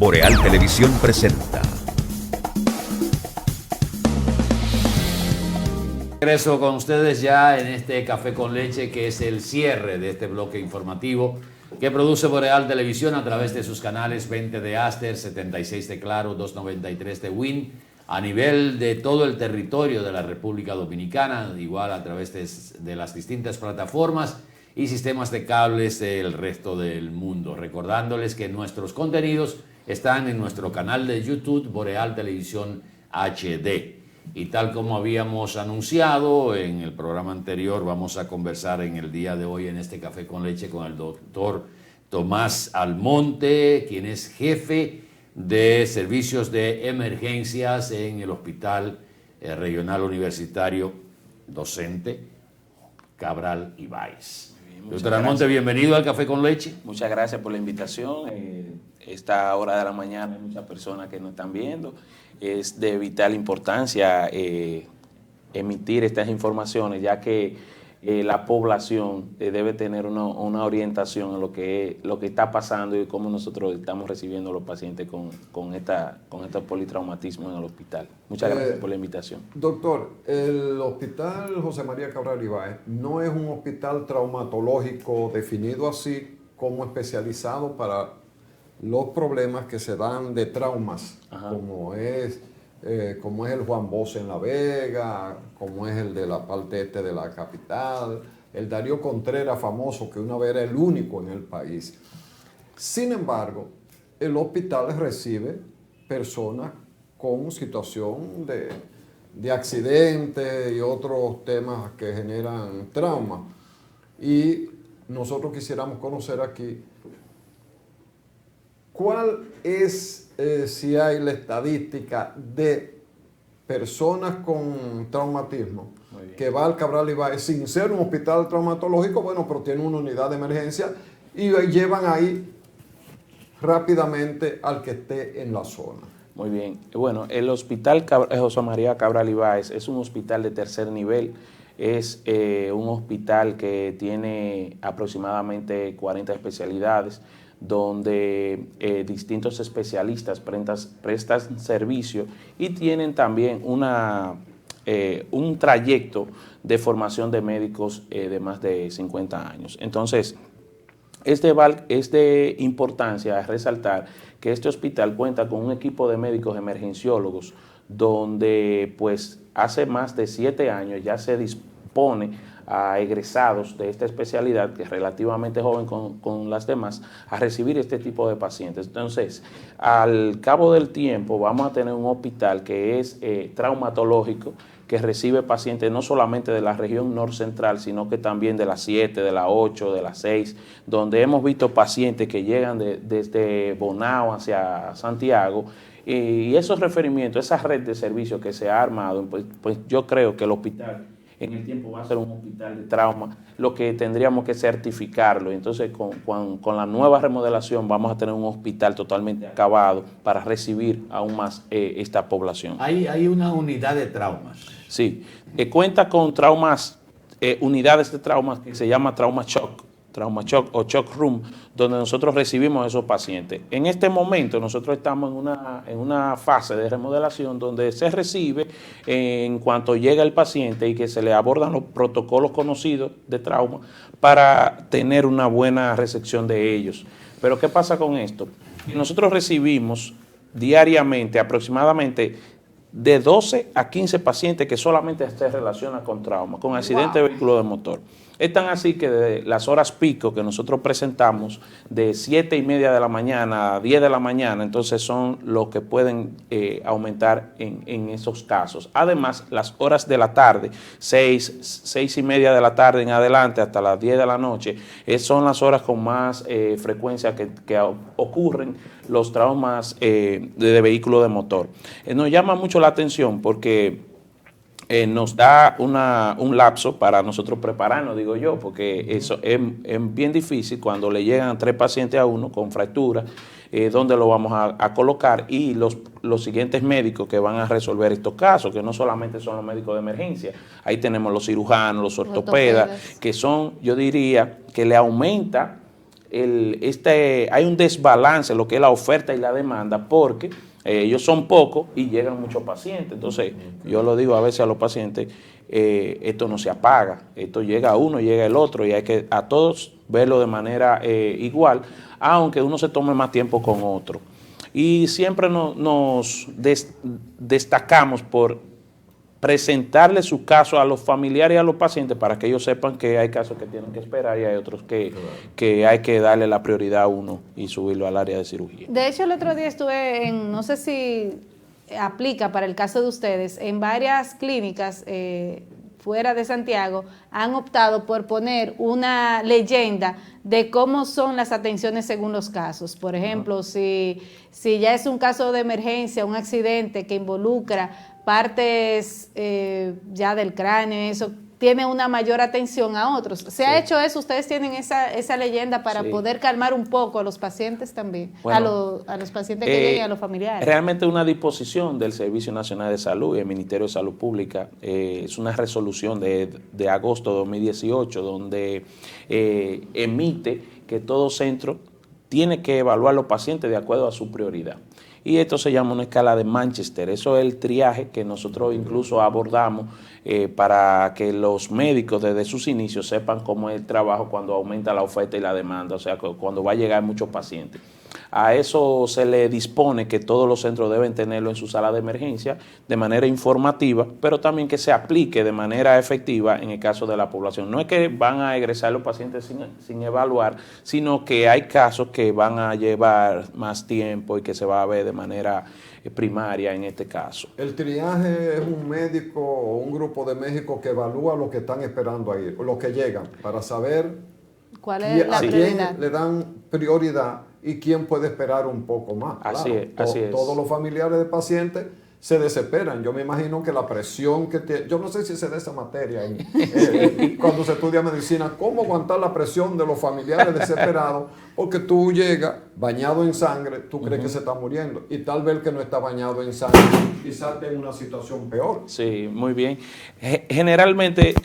Boreal Televisión presenta. Regreso con ustedes ya en este Café con Leche, que es el cierre de este bloque informativo que produce Boreal Televisión a través de sus canales 20 de Aster, 76 de Claro, 293 de Win, a nivel de todo el territorio de la República Dominicana, igual a través de las distintas plataformas y sistemas de cables del resto del mundo. Recordándoles que nuestros contenidos están en nuestro canal de YouTube Boreal Televisión HD. Y tal como habíamos anunciado en el programa anterior, vamos a conversar en el día de hoy en este Café con Leche con el doctor Tomás Almonte, quien es jefe de servicios de emergencias en el Hospital Regional Universitario Docente Cabral Ibáez. Doctor Almonte, bienvenido al Café con Leche. Muchas gracias por la invitación. Esta hora de la mañana hay muchas personas que nos están viendo. Es de vital importancia emitir estas informaciones, ya que la población debe tener una orientación en lo que está pasando y cómo nosotros estamos recibiendo a los pacientes con estos politraumatismos en el hospital. Muchas gracias por la invitación. Doctor, el Hospital José María Cabral Ibáez no es un hospital traumatológico definido así como especializado para los problemas que se dan de traumas, como es el Juan Bosch en La Vega, como es el de la parte este de la capital, el Darío Contreras famoso, que una vez era el único en el país. Sin embargo, el hospital recibe personas con situación de accidentes y otros temas que generan trauma. Y nosotros quisiéramos conocer aquí cuál es, si hay la estadística de personas con traumatismo que va al Cabral Ibáez sin ser un hospital traumatológico, bueno, pero tiene una unidad de emergencia y llevan ahí rápidamente al que esté en la zona. Muy bien. Bueno, el Hospital José María Cabral Ibáez es un hospital de tercer nivel. Es un hospital que tiene aproximadamente 40 especialidades, donde distintos especialistas prestan servicio y tienen también un trayecto de formación de médicos de más de 50 años. Entonces, es de importancia resaltar que este hospital cuenta con un equipo de médicos emergenciólogos donde pues hace más de 7 años ya se dispone a egresados de esta especialidad, que es relativamente joven con las demás, a recibir este tipo de pacientes. Entonces, al cabo del tiempo vamos a tener un hospital que es traumatológico, que recibe pacientes no solamente de la región norcentral, sino que también de las 7, de las 8, de las 6, donde hemos visto pacientes que llegan desde Bonao hacia Santiago, y esos referimientos, esa red de servicios que se ha armado, pues yo creo que el hospital en el tiempo va a ser un hospital de trauma, lo que tendríamos que certificarlo. Entonces, con la nueva remodelación vamos a tener un hospital totalmente acabado para recibir aún más esta población. Hay una unidad de traumas. Sí, cuenta con traumas, unidades de traumas que se llama Trauma Shock o Shock Room, donde nosotros recibimos a esos pacientes. En este momento nosotros estamos en una fase de remodelación donde se recibe en cuanto llega el paciente y que se le abordan los protocolos conocidos de trauma para tener una buena recepción de ellos. Pero ¿qué pasa con esto? Nosotros recibimos diariamente aproximadamente de 12 a 15 pacientes que solamente se relacionan con trauma, con accidente de vehículo de motor. Es tan así que de las horas pico que nosotros presentamos, de 7:30 de la mañana a 10 de la mañana, entonces son los que pueden aumentar en esos casos. Además, las horas de la tarde, 6:30 de la tarde en adelante hasta las 10 de la noche, son las horas con más frecuencia que ocurren los traumas de vehículo de motor. Nos llama mucho la atención porque nos da un lapso para nosotros prepararnos, digo yo, porque eso es bien difícil cuando le llegan 3 pacientes a uno con fractura, dónde lo vamos a colocar, y los siguientes médicos que van a resolver estos casos, que no solamente son los médicos de emergencia, ahí tenemos los cirujanos, los ortopedas, que son, yo diría, que le aumenta hay un desbalance en lo que es la oferta y la demanda, porque ellos son pocos y llegan muchos pacientes. Entonces, yo lo digo a veces a los pacientes, esto no se apaga, esto llega a uno, llega el otro, y hay que a todos verlo de manera igual, aunque uno se tome más tiempo con otro. Y siempre nos destacamos por presentarle su caso a los familiares y a los pacientes para que ellos sepan que hay casos que tienen que esperar y hay otros que hay que darle la prioridad a uno y subirlo al área de cirugía. De hecho, el otro día estuve no sé si aplica para el caso de ustedes, en varias clínicas fuera de Santiago han optado por poner una leyenda de cómo son las atenciones según los casos. Por ejemplo, si ya es un caso de emergencia, un accidente que involucra partes ya del cráneo, eso tiene una mayor atención a otros. ¿Se ha hecho eso? ¿Ustedes tienen esa leyenda para poder calmar un poco a los pacientes también? Bueno, a los pacientes que lleguen, a los familiares. Realmente una disposición del Servicio Nacional de Salud y el Ministerio de Salud Pública, es una resolución de agosto de 2018 donde emite que todo centro tiene que evaluar a los pacientes de acuerdo a su prioridad. Y esto se llama una escala de Manchester. Eso es el triaje que nosotros incluso abordamos para que los médicos desde sus inicios sepan cómo es el trabajo cuando aumenta la oferta y la demanda, o sea, cuando va a llegar muchos pacientes. A eso se le dispone que todos los centros deben tenerlo en su sala de emergencia de manera informativa, pero también que se aplique de manera efectiva en el caso de la población. No es que van a egresar los pacientes sin evaluar, sino que hay casos que van a llevar más tiempo y que se va a ver de manera primaria en este caso. El triaje es un médico o un grupo de médicos que evalúa lo que están esperando ahí, los que llegan, para saber cuál es la prioridad. Quién le dan prioridad y quién puede esperar un poco más. Así claro, es. Todos los familiares de pacientes se desesperan. Yo me imagino que la presión que tiene, yo no sé si se da esa materia cuando se estudia medicina, cómo aguantar la presión de los familiares desesperados, porque tú llegas bañado en sangre, tú crees que se está muriendo, y tal vez el que no está bañado en sangre quizás tenga una situación peor. Sí, muy bien. Generalmente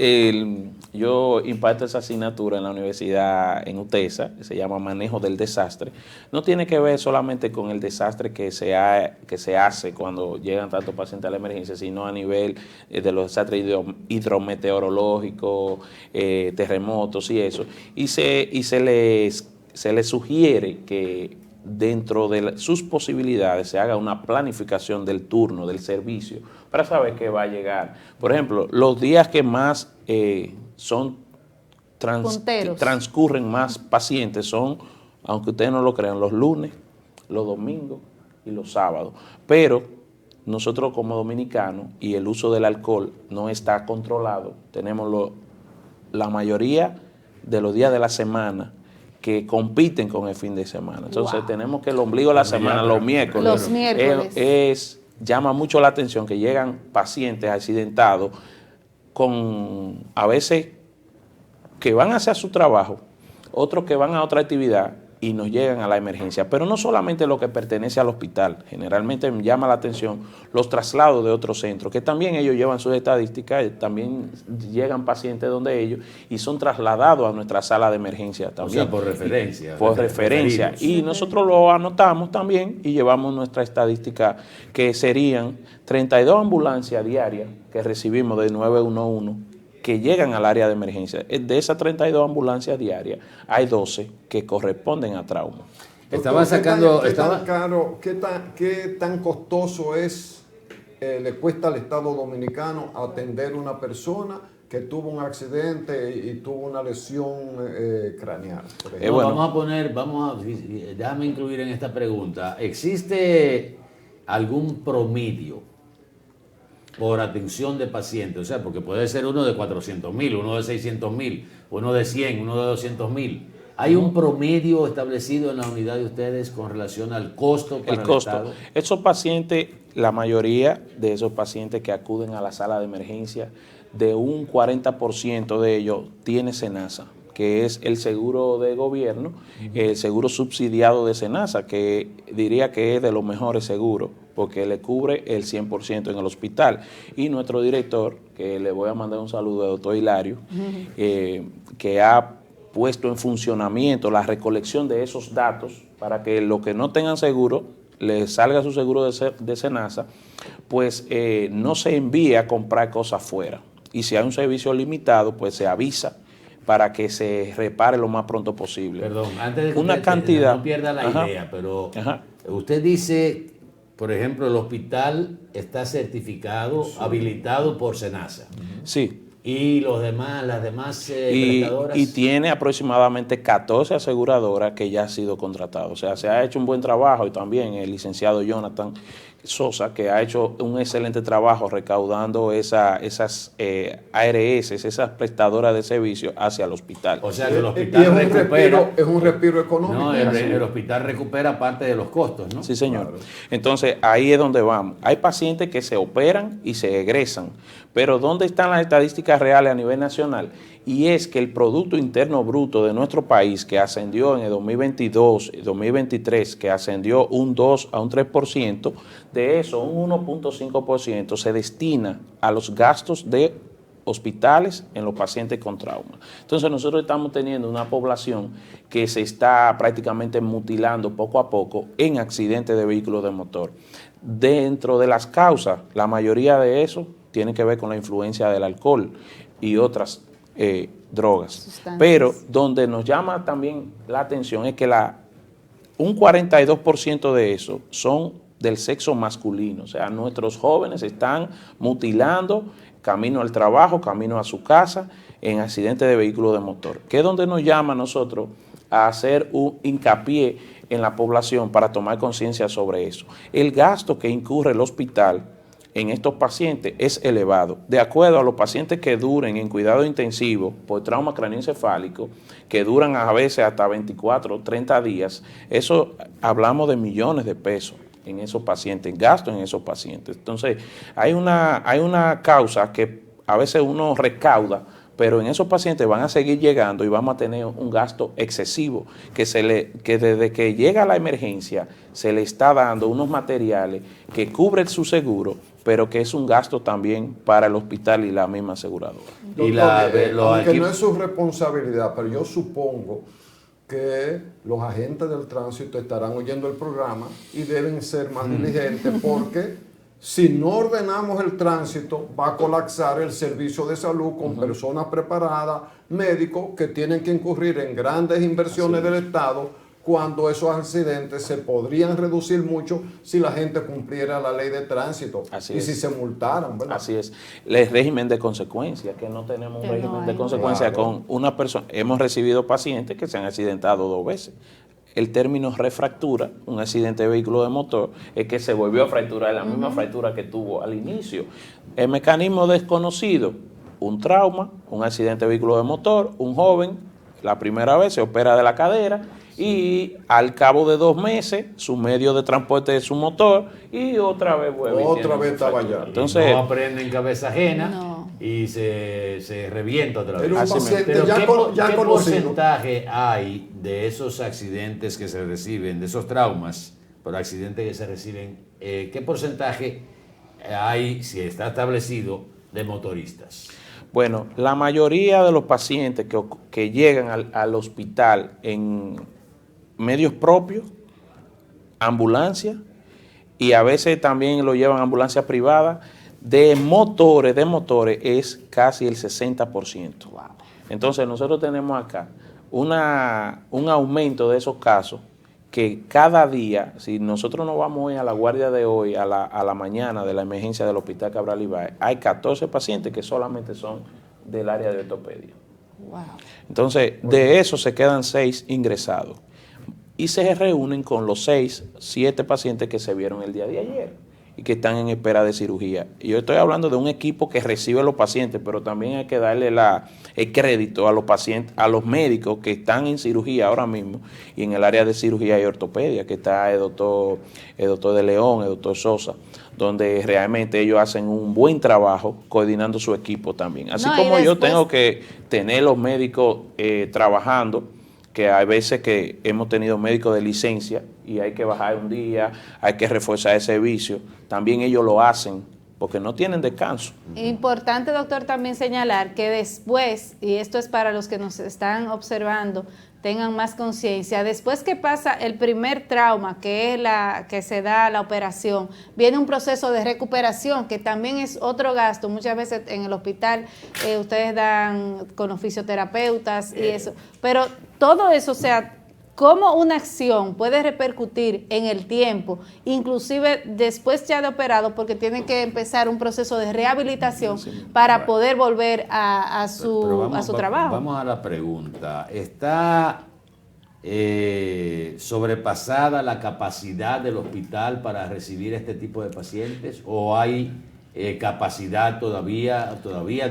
yo imparto esa asignatura en la universidad en UTESA, que se llama Manejo del Desastre. No tiene que ver solamente con el desastre que se hace cuando llegan tantos pacientes a la emergencia, sino a nivel de los desastres hidrometeorológicos, terremotos y eso. Y se les sugiere que dentro de sus posibilidades se haga una planificación del turno, del servicio, para saber qué va a llegar. Por ejemplo, los días que más transcurren más pacientes son, aunque ustedes no lo crean, los lunes, los domingos y los sábados. Pero nosotros como dominicanos, y el uso del alcohol no está controlado, tenemos la mayoría de los días de la semana que compiten con el fin de semana. Entonces tenemos que el ombligo de la semana, los miércoles. Llama mucho la atención que llegan pacientes accidentados con, a veces, que van a hacer su trabajo, otros que van a otra actividad y nos llegan a la emergencia. Pero no solamente lo que pertenece al hospital, generalmente me llama la atención los traslados de otros centros, que también ellos llevan sus estadísticas, también llegan pacientes donde ellos y son trasladados a nuestra sala de emergencia también. O sea, por referencia. Por referencia. Y nosotros lo anotamos también y llevamos nuestra estadística, que serían 32 ambulancias diarias que recibimos de 911, que llegan al área de emergencia. De esas 32 ambulancias diarias, hay 12 que corresponden a trauma. Estaba sacando... ¿Qué tan caro, qué tan costoso le cuesta al Estado Dominicano atender una persona que tuvo un accidente y tuvo una lesión craneal? Déjame incluir en esta pregunta, ¿existe algún promedio por atención de pacientes? O sea, porque puede ser uno de 400,000, uno de 600,000, uno de 100, uno de 200,000. ¿Hay un promedio establecido en la unidad de ustedes con relación al costo para el Estado? Esos pacientes, la mayoría de esos pacientes que acuden a la sala de emergencia, de un 40% de ellos tiene SENASA, que es el seguro de gobierno, el seguro subsidiado de SENASA, que diría que es de los mejores seguros, porque le cubre el 100% en el hospital. Y nuestro director, que le voy a mandar un saludo al doctor Hilario, que ha puesto en funcionamiento la recolección de esos datos para que los que no tengan seguro, les salga su seguro de SENASA, pues no se envíe a comprar cosas fuera. Y si hay un servicio limitado, pues se avisa para que se repare lo más pronto posible. Perdón, antes de que una usted cantidad, no pierda la ajá, idea, pero ajá, usted dice, por ejemplo, el hospital está certificado, habilitado por SENASA. sí. Y las demás Y prestadoras. tiene aproximadamente 14 aseguradoras que ya han sido contratadas. O sea, se ha hecho un buen trabajo, y también el licenciado Jonathan Sosa, que ha hecho un excelente trabajo recaudando esas ARS, esas prestadoras de servicio hacia el hospital. O sea que el Y hospital es recupera. es un respiro económico. No, el hospital recupera parte de los costos, ¿no? Sí, señor. Claro. Entonces, ahí es donde vamos. Hay pacientes que se operan y se egresan, pero ¿dónde están las estadísticas reales a nivel nacional? Y es que el Producto Interno Bruto de nuestro país, que ascendió en el 2022 y 2023, que ascendió un 2 a un 3%, de eso un 1.5% se destina a los gastos de hospitales en los pacientes con trauma. Entonces nosotros estamos teniendo una población que se está prácticamente mutilando poco a poco en accidentes de vehículos de motor. Dentro de las causas, la mayoría de eso tiene que ver con la influencia del alcohol y otras drogas. Sustancias. Pero donde nos llama también la atención es que un 42% de eso son del sexo masculino. O sea, nuestros jóvenes están mutilando camino al trabajo, camino a su casa, en accidentes de vehículos de motor. Que es donde nos llama a nosotros a hacer un hincapié en la población para tomar conciencia sobre eso. El gasto que incurre el hospital en estos pacientes es elevado. De acuerdo a los pacientes que duren en cuidado intensivo por trauma craneoencefálico, que duran a veces hasta 24 o 30 días, eso hablamos de millones de pesos en esos pacientes, gastos en esos pacientes. Entonces, hay una causa que a veces uno recauda, pero en esos pacientes van a seguir llegando y vamos a tener un gasto excesivo, que desde que llega la emergencia se le está dando unos materiales que cubren su seguro, pero que es un gasto también para el hospital y la misma aseguradora. Y Aunque no es su responsabilidad, pero yo supongo que los agentes del tránsito estarán oyendo el programa y deben ser más diligentes, porque si no ordenamos el tránsito va a colapsar el servicio de salud con personas preparadas, médicos que tienen que incurrir en grandes inversiones del Estado, cuando esos accidentes se podrían reducir mucho si la gente cumpliera la ley de tránsito. Así y es. si se multaran, ¿verdad? Así es. El régimen de consecuencias, que no tenemos un Que no régimen de hay. consecuencias Claro. con una persona. Hemos recibido pacientes que se han accidentado 2 veces. El término refractura, un accidente de vehículo de motor, es que se volvió a fracturar la misma fractura que tuvo al inicio. El mecanismo desconocido, un trauma, un accidente de vehículo de motor, un joven, la primera vez se opera de la cadera y al cabo de 2 meses su medio de transporte es su motor y otra vez vuelve. Otra vez estaba allá. Entonces, no aprende en cabeza ajena No. y se revienta otra vez. Era un Así mismo. paciente Pero ya, ya ¿qué conocido. porcentaje hay de esos accidentes que se reciben, de esos traumas por accidentes que se reciben? ¿Qué porcentaje hay, si está establecido, de motoristas? bueno, la mayoría de los pacientes que llegan al hospital en medios propios, ambulancias, y a veces también lo llevan a ambulancias privadas, de motores es casi el 60%. Entonces nosotros tenemos acá un aumento de esos casos que cada día, si nosotros nos vamos hoy a la guardia de hoy, a la mañana de la emergencia del Hospital Cabral Ibáez, hay 14 pacientes que solamente son del área de ortopedia. Wow. Entonces, de eso se quedan 6 ingresados y se reúnen con los 6, 7 pacientes que se vieron el día de ayer y que están en espera de cirugía. Y yo estoy hablando de un equipo que recibe a los pacientes, pero también hay que darle el crédito a los pacientes, a los médicos que están en cirugía ahora mismo y en el área de cirugía y ortopedia, que está el doctor de León, el doctor Sosa, donde realmente ellos hacen un buen trabajo coordinando su equipo también. Así No, y como yo después- tengo que tener los médicos trabajando, que hay veces que hemos tenido médicos de licencia y hay que bajar un día, hay que reforzar el servicio, también ellos lo hacen porque no tienen descanso. Importante, doctor, también señalar que después, y esto es para los que nos están observando, tengan más conciencia, después que pasa el primer trauma, que es que se da la operación, viene un proceso de recuperación, que también es otro gasto. Muchas veces en el hospital ustedes dan con los fisioterapeutas y eso, pero todo eso, o sea, cómo una acción puede repercutir en el tiempo, inclusive después ya de operado, porque tienen que empezar un proceso de rehabilitación para poder volver a su trabajo. Vamos a la pregunta. ¿Está sobrepasada la capacidad del hospital para recibir este tipo de pacientes? ¿O hay capacidad todavía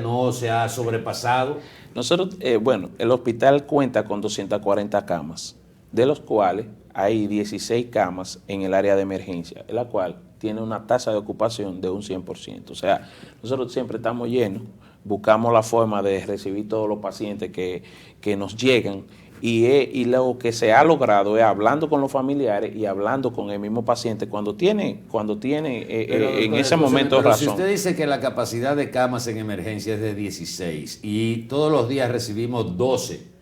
no se ha sobrepasado? Nosotros, bueno, el hospital cuenta con 240 camas, de los cuales hay 16 camas en el área de emergencia, en la cual tiene una tasa de ocupación de un 100%. O sea, nosotros siempre estamos llenos, buscamos la forma de recibir todos los pacientes que nos llegan, y lo que se ha logrado es hablando con los familiares y hablando con el mismo paciente cuando tiene en ese momento razón. Si usted dice que la capacidad de camas en emergencia es de 16 y todos los días recibimos 12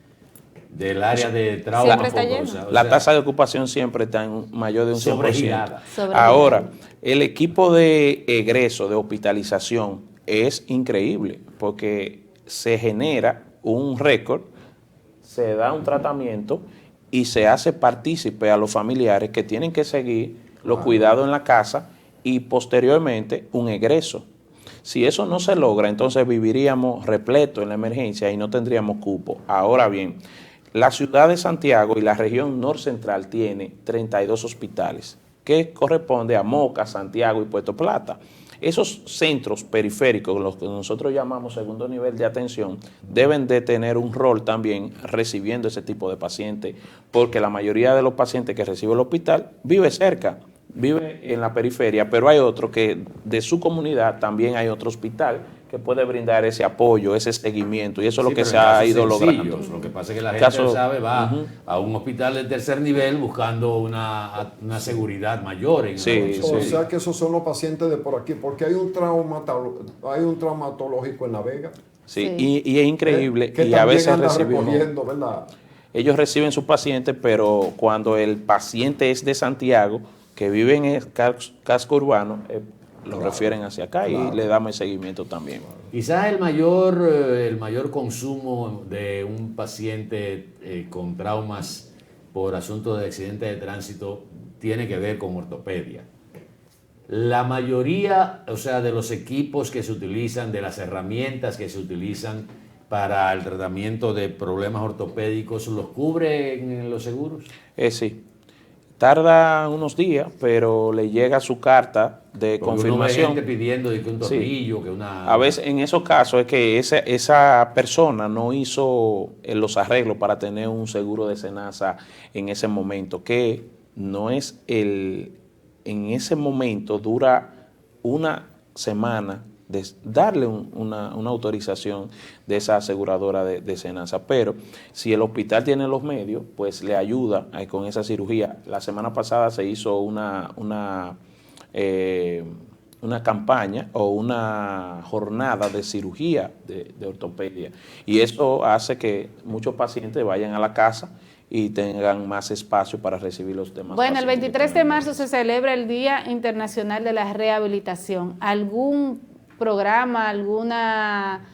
del área de trauma. Siempre está lleno. La tasa de ocupación siempre está en mayor de un 100%. Sobregirada. Ahora, el equipo de egreso, de hospitalización, es increíble porque se genera un récord, se da un tratamiento y se hace partícipe a los familiares que tienen que seguir los cuidados en la casa y posteriormente un egreso. Si eso no se logra, entonces viviríamos repleto en la emergencia y no tendríamos cupo. Ahora bien, la ciudad de Santiago y la región norcentral tiene 32 hospitales, que corresponde a Moca, Santiago y Puerto Plata. Esos centros periféricos, los que nosotros llamamos segundo nivel de atención, deben de tener un rol también recibiendo ese tipo de pacientes, porque la mayoría de los pacientes que recibe el hospital vive cerca, vive en la periferia, pero hay otro que de su comunidad también hay otro hospital que puede brindar ese apoyo, ese seguimiento, y eso es lo que se ha ido logrando. Lo que pasa es que la gente sabe, va a un hospital de tercer nivel buscando una seguridad mayor. O sea que esos son los pacientes de por aquí, porque hay un traumatológico en La Vega. Sí. Y es increíble, que y a veces recibimos. Ellos reciben sus pacientes, pero cuando el paciente es de Santiago, que vive en el casco urbano, lo refieren hacia acá y le damos el seguimiento también. Quizás el mayor consumo de un paciente con traumas por asunto de accidente de tránsito tiene que ver con ortopedia. La mayoría, o sea, de los equipos que se utilizan, de las herramientas que se utilizan para el tratamiento de problemas ortopédicos, ¿los cubren los seguros? Sí. Tarda unos días, pero le llega su carta de confirmación. Uno ve gente pidiendo de que un tornillo, que una... A veces en esos casos es que esa persona no hizo los arreglos para tener un seguro de SENASA en ese momento, que no es en ese momento dura una semana de darle una autorización de esa aseguradora de SENASA, pero si el hospital tiene los medios, pues le ayuda con esa cirugía. La semana pasada se hizo una campaña o una jornada de cirugía de ortopedia, y eso hace que muchos pacientes vayan a la casa y tengan más espacio para recibir los demás. Bueno, el 23 de marzo se celebra el Día Internacional de la Rehabilitación. ¿Algún programa, alguna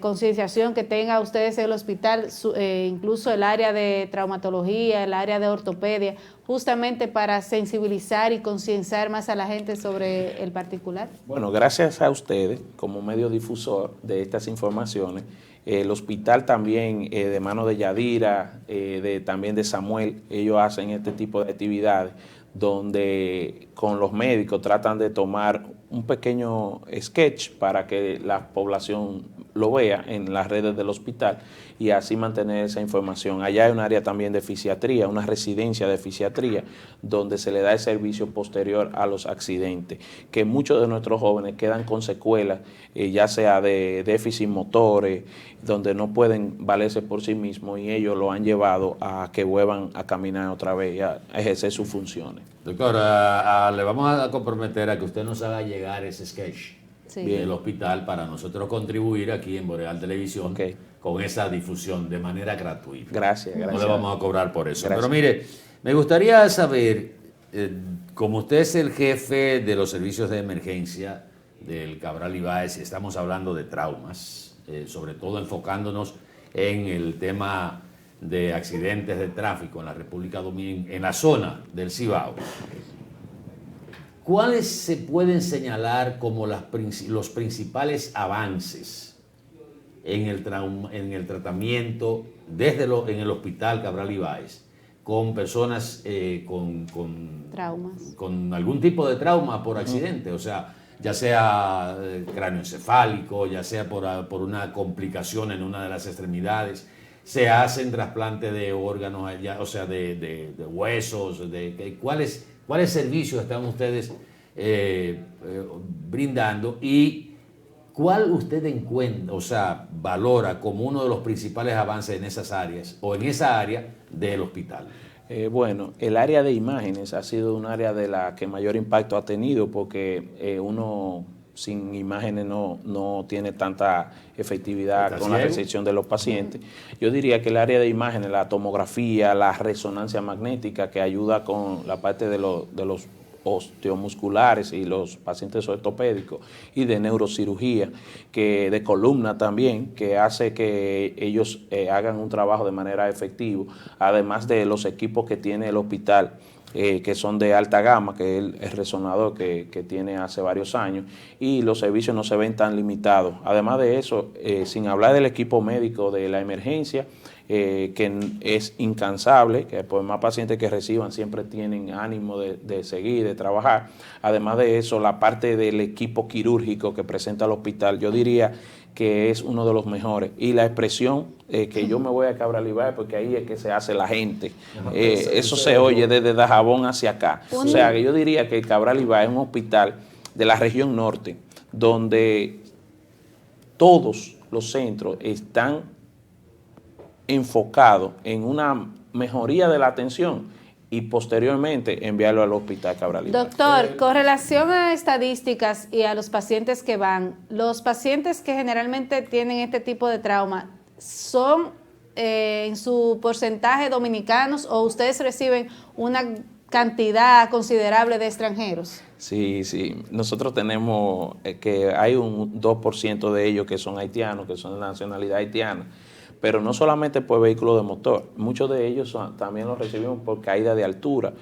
concienciación que tenga ustedes en el hospital, incluso el área de traumatología, el área de ortopedia, justamente para sensibilizar y concienciar más a la gente sobre el particular? Bueno, gracias a ustedes como medio difusor de estas informaciones, el hospital también, de mano de Yadira, también de Samuel, ellos hacen este tipo de actividades donde con los médicos tratan de tomar un pequeño sketch para que la población lo vea en las redes del hospital y así mantener esa información. Allá hay un área también de fisiatría, una residencia de fisiatría, donde se le da el servicio posterior a los accidentes, que muchos de nuestros jóvenes quedan con secuelas, ya sea de déficit motores, donde no pueden valerse por sí mismos, y ellos lo han llevado a que vuelvan a caminar otra vez y a ejercer sus funciones. Doctora, le vamos a comprometer a que usted nos haga llegar llegar ese sketch Sí. del hospital para nosotros contribuir aquí en Boreal Televisión Ok. con esa difusión de manera gratuita. Gracias, No gracias. le vamos a cobrar por eso. Gracias. Pero mire, me gustaría saber, como usted es el jefe de los servicios de emergencia del Cabral Ibáez, estamos hablando de traumas, sobre todo enfocándonos en el tema de accidentes de tráfico en la República Dominicana, en la zona del Cibao. ¿Cuáles se pueden señalar como los principales avances en el tratamiento en el Hospital Cabral Ibáez con personas Traumas. con algún tipo de trauma por accidente? O sea, ya sea cráneoencefálico, ya sea por una complicación en una de las extremidades. Se hacen trasplantes de órganos, o sea, de huesos. ¿Cuáles servicios están ustedes brindando y cuál usted encuentra, o sea, valora como uno de los principales avances en esas áreas o en esa área del hospital? Bueno, el área de imágenes ha sido un área de la que mayor impacto ha tenido porque uno sin imágenes no tiene tanta efectividad con la recepción de los pacientes. Yo diría que el área de imágenes, la tomografía, la resonancia magnética que ayuda con la parte de los osteomusculares y los pacientes ortopédicos y de neurocirugía, que de columna también, que hace que ellos hagan un trabajo de manera efectiva, además de los equipos que tiene el hospital, que son de alta gama, que es el resonador que tiene hace varios años, y los servicios no se ven tan limitados. Además de eso, sin hablar del equipo médico de la emergencia, que es incansable, que por más pacientes que reciban siempre tienen ánimo de seguir, de trabajar. Además de eso, la parte del equipo quirúrgico que presenta el hospital, yo diría que es uno de los mejores. Y la expresión que yo me voy a Cabral Ibáez, porque ahí es que se hace la gente. Eso se oye desde Dajabón hacia acá. O sea, que yo diría que Cabral Ibáez es un hospital de la región norte, donde todos los centros están enfocado en una mejoría de la atención y posteriormente enviarlo al hospital Cabral Ibáez. Doctor, con relación a estadísticas y a los pacientes que van, los pacientes que generalmente tienen este tipo de trauma, ¿son en su porcentaje dominicanos o ustedes reciben una cantidad considerable de extranjeros? Sí, sí. Nosotros tenemos que hay un 2% de ellos que son haitianos, que son de nacionalidad haitiana. Pero no solamente por vehículos de motor, muchos de ellos también los recibimos por caída de altura.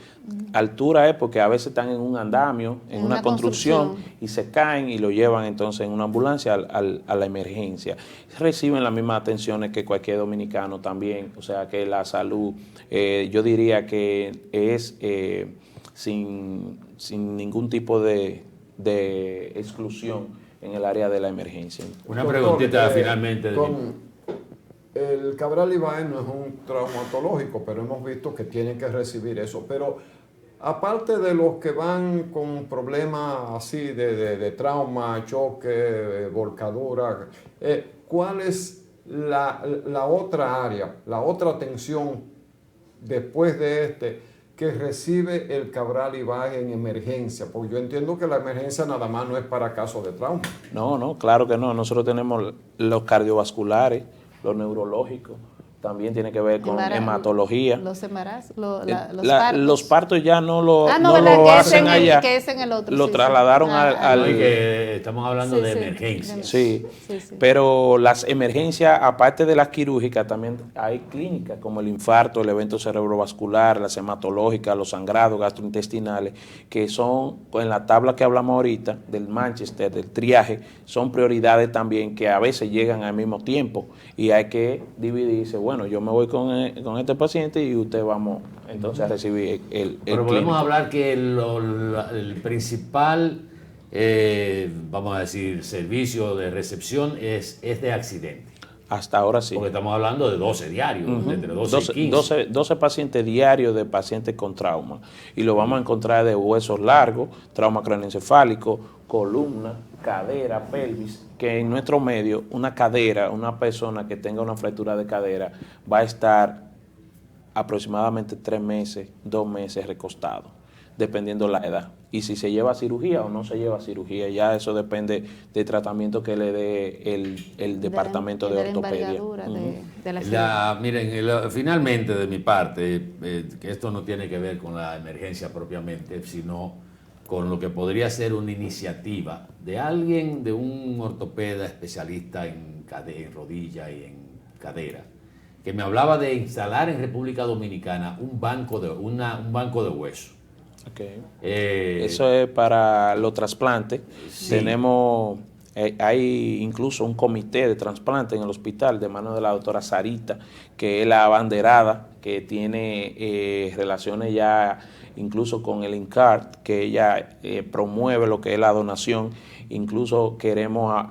Altura es porque a veces están en un andamio, en una construcción, y se caen y lo llevan entonces en una ambulancia a la emergencia. Reciben las mismas atenciones que cualquier dominicano también, o sea que la salud, yo diría que es sin ningún tipo de exclusión en el área de la emergencia. Una preguntita finalmente. El Cabral Ibáez no es un traumatológico, pero hemos visto que tienen que recibir eso. Pero aparte de los que van con problemas así de trauma, choque, volcadura, ¿cuál es la otra área, la otra atención después de que recibe el Cabral Ibáez en emergencia? Porque yo entiendo que la emergencia nada más no es para casos de trauma. No, claro que no. Nosotros tenemos los cardiovasculares, los neurológicos, también tiene que ver con hematología. Los embarazos, los partos ya no lo hacen allá. Que es en el otro, lo trasladaron al... que estamos hablando de emergencias. Sí, pero las emergencias, aparte de las quirúrgicas, también hay clínicas como el infarto, el evento cerebrovascular, las hematológicas, los sangrados gastrointestinales, que son, en la tabla que hablamos ahorita, del Manchester, del triaje, son prioridades también que a veces llegan al mismo tiempo y hay que dividirse. Bueno, yo me voy con este paciente y usted vamos entonces a recibir el Pero podemos hablar que el principal, vamos a decir, servicio de recepción es de accidente. Hasta ahora sí. Porque estamos hablando de 12 diarios, entre 12 y 15. 12 pacientes diarios de pacientes con trauma. Y lo vamos a encontrar de huesos largos, trauma craneoencefálico, columna, cadera, pelvis, que en nuestro medio una cadera, una persona que tenga una fractura de cadera va a estar aproximadamente 3 meses, 2 meses recostado. dependiendo la edad. Y si se lleva cirugía o no se lleva cirugía, ya eso depende del tratamiento que le dé el departamento de ortopedia. De la miren, finalmente de mi parte, que esto no tiene que ver con la emergencia propiamente, sino con lo que podría ser una iniciativa de alguien, de un ortopeda especialista en rodilla y en cadera, que me hablaba de instalar en República Dominicana un banco de hueso. Okay. Eso es para los trasplantes. Sí. Tenemos, hay incluso un comité de trasplante en el hospital de mano de la doctora Sarita, que es la abanderada, que tiene relaciones ya incluso con el INCART, que ella promueve lo que es la donación. Incluso queremos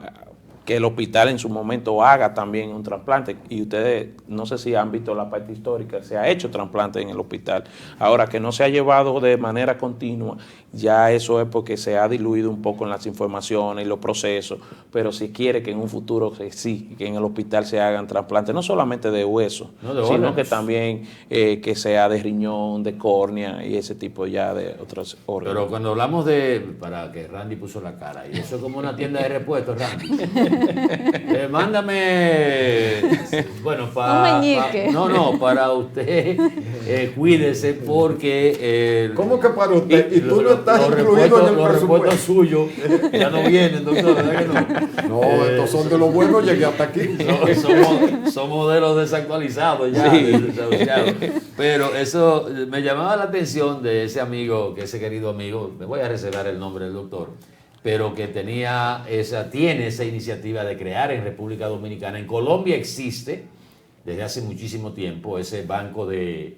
que el hospital en su momento haga también un trasplante. Y ustedes, no sé si han visto la parte histórica, se ha hecho trasplante en el hospital. Ahora, que no se ha llevado de manera continua, ya eso es porque se ha diluido un poco en las informaciones y los procesos, pero si quiere que en un futuro sí, que en el hospital se hagan trasplantes, no solamente de hueso, sino que también que sea de riñón, de córnea y ese tipo ya de otros órganos. Pero cuando hablamos para que Randy puso la cara, y eso es como una tienda de repuestos, Randy. Mándame, bueno, para usted, cuídese porque... ¿Cómo que para usted? Y tú no estás incluido en el los presupuesto. repuestos suyos ya no vienen, doctor, ¿verdad que no? No, estos son de los buenos, llegué hasta aquí. Son modelos desactualizados ya, Sí. desahuciados. Pero eso me llamaba la atención de ese amigo, ese querido amigo, me voy a reservar el nombre del doctor, pero que tiene esa iniciativa de crear en República Dominicana. En Colombia existe desde hace muchísimo tiempo ese banco de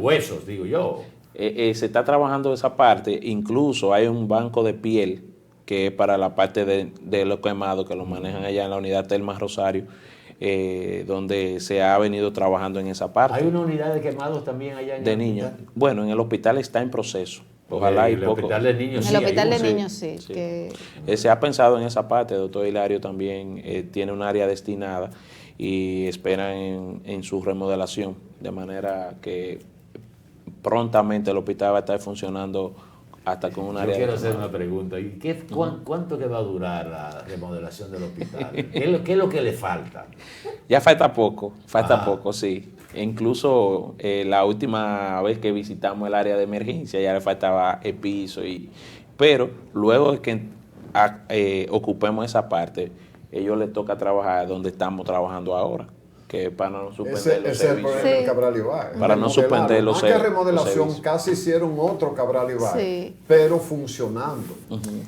huesos, digo yo. Se está trabajando esa parte, incluso hay un banco de piel que es para la parte de los quemados, que lo manejan allá en la unidad Telma Rosario, donde se ha venido trabajando en esa parte. ¿Hay una unidad de quemados también allá en de el niños? hospital? Bueno, en el hospital está en proceso. Ojalá y el poco. hospital de niños En el hospital de sí, niños sí. sí. Que... Se ha pensado en esa parte. El doctor Hilario también tiene un área destinada y espera en su remodelación, de manera que prontamente el hospital va a estar funcionando hasta con un área. Yo quiero hacer una pregunta. ¿Y cuánto que va a durar la remodelación del hospital? ¿Qué es lo que le falta? Ya falta poco, sí. E incluso la última vez que visitamos el área de emergencia ya le faltaba el piso, pero luego de que ocupemos esa parte, ellos les toca trabajar donde estamos trabajando ahora, que para no suspender los Ese es el problema del Sí. Cabral Ibáez. Para no suspender los Más que servicios. remodelación, casi hicieron otro Cabral Ibáez, Sí. pero funcionando.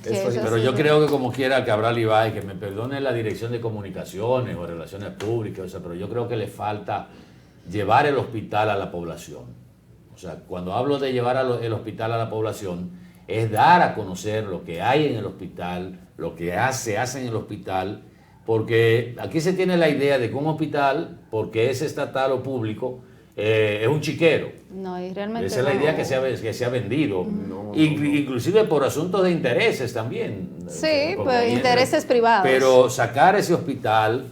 Eso sí. Pero yo creo que como quiera Cabral Ibáez, que me perdone la dirección de comunicaciones o relaciones públicas, pero yo creo que le falta llevar el hospital a la población. O sea, cuando hablo de llevar el hospital a la población, es dar a conocer lo que hay en el hospital, lo que se hace en el hospital, porque aquí se tiene la idea de que un hospital, porque es estatal o público, es un chiquero. No, y realmente Esa es la idea que se ha vendido, inclusive por asuntos de intereses también. Sí, pues intereses privados. Pero sacar ese hospital,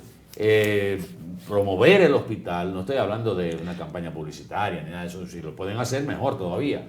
promover el hospital, no estoy hablando de una campaña publicitaria ni nada de eso, si lo pueden hacer mejor todavía.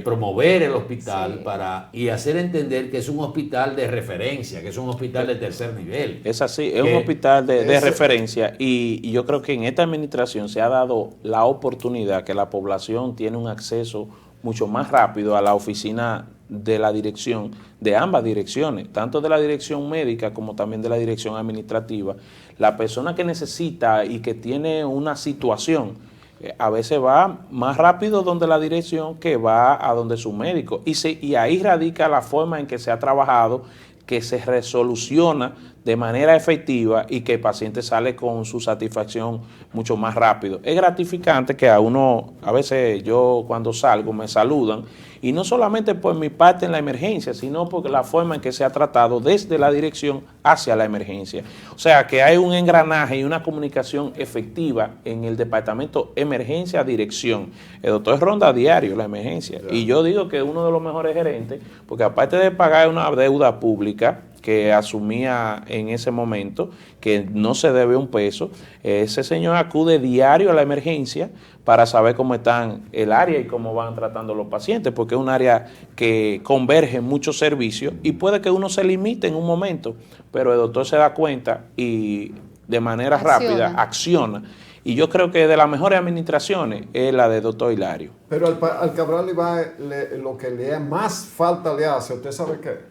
Promover el hospital y hacer entender que es un hospital de referencia, que es un hospital de tercer nivel. Es así, es un hospital de referencia y yo creo que en esta administración se ha dado la oportunidad que la población tiene un acceso mucho más rápido a la oficina de la dirección, de ambas direcciones, tanto de la dirección médica como también de la dirección administrativa. La persona que necesita y que tiene una situación, a veces va más rápido donde la dirección que va a donde su médico. Y ahí radica la forma en que se ha trabajado, que se resoluciona de manera efectiva y que el paciente sale con su satisfacción mucho más rápido. Es gratificante que a veces yo cuando salgo me saludan, y no solamente por mi parte en la emergencia, sino por la forma en que se ha tratado desde la dirección hacia la emergencia. O sea, que hay un engranaje y una comunicación efectiva en el departamento emergencia-dirección. El doctor ronda a diario la emergencia. Y yo digo que es uno de los mejores gerentes, porque aparte de pagar una deuda pública, que asumía en ese momento, que no se debe un peso, ese señor acude diario a la emergencia para saber cómo están el área y cómo van tratando los pacientes, porque es un área que converge en muchos servicios y puede que uno se limite en un momento, pero el doctor se da cuenta y de manera rápida acciona. Y yo creo que de las mejores administraciones es la de doctor Hilario. Pero al Cabral Ibáez lo que más falta le hace, ¿usted sabe qué?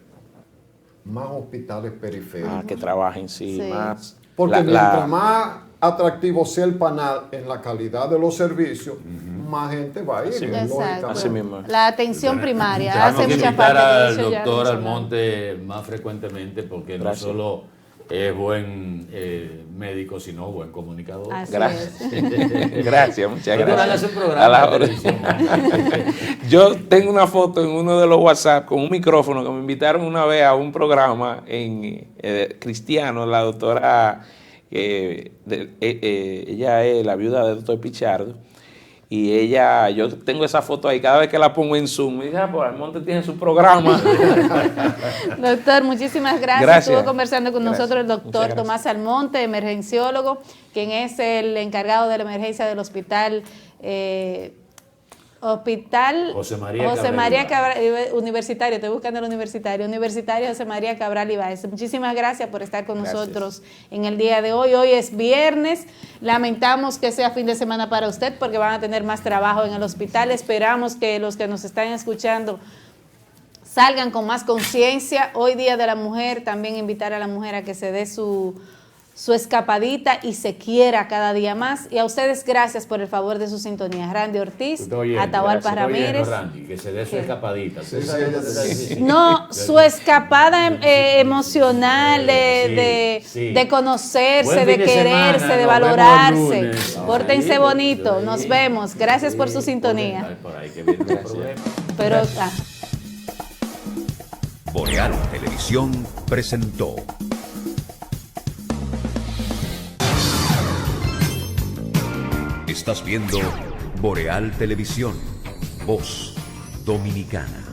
Más hospitales periféricos. Que trabajen, sí, más. Porque mientras más atractivo sea el panal en la calidad de los servicios, más gente va a ir. Exacto. Así mismo. La atención primaria Tenemos hace que mucha invitar parte al de eso. doctor Almonte más frecuentemente porque Gracias. no solo es buen médico, sino buen comunicador. Así Gracias. es. Gracias, muchas Doctor, gracias. hágase un programa A la de hora. televisión. Yo tengo una foto en uno de los WhatsApp con un micrófono que me invitaron una vez a un programa en cristiano, la doctora, ella es la viuda del doctor Pichardo, y ella, yo tengo esa foto ahí, cada vez que la pongo en Zoom, me dice, pues Almonte tiene su programa. Doctor, muchísimas gracias. Gracias. Estuvo conversando con Gracias. nosotros el Muchas doctor gracias. Tomás Almonte, emergenciólogo, quien es el encargado de la emergencia del hospital José María Cabral Universitario, estoy buscando el universitario José María Cabral Ibáez. Muchísimas gracias por estar con nosotros en el día de hoy. Hoy es viernes, lamentamos que sea fin de semana para usted porque van a tener más trabajo en el hospital. Esperamos que los que nos están escuchando salgan con más conciencia. Hoy Día de la Mujer, también invitar a la mujer a que se dé su escapadita y se quiera cada día más. Y a ustedes gracias por el favor de su sintonía. Randy Ortiz, Atahualpa Ramírez. Randy, que se dé su escapadita. No, su escapada emocional de conocerse, Buen de fin de quererse, semana, de nos valorarse. vemos el lunes. Pórtense Ahí, bonito. ahí. Nos vemos. Gracias por su sintonía. Por ahí que viene el problema. Pero Boreal Televisión presentó Estás viendo Boreal Televisión, Voz Dominicana.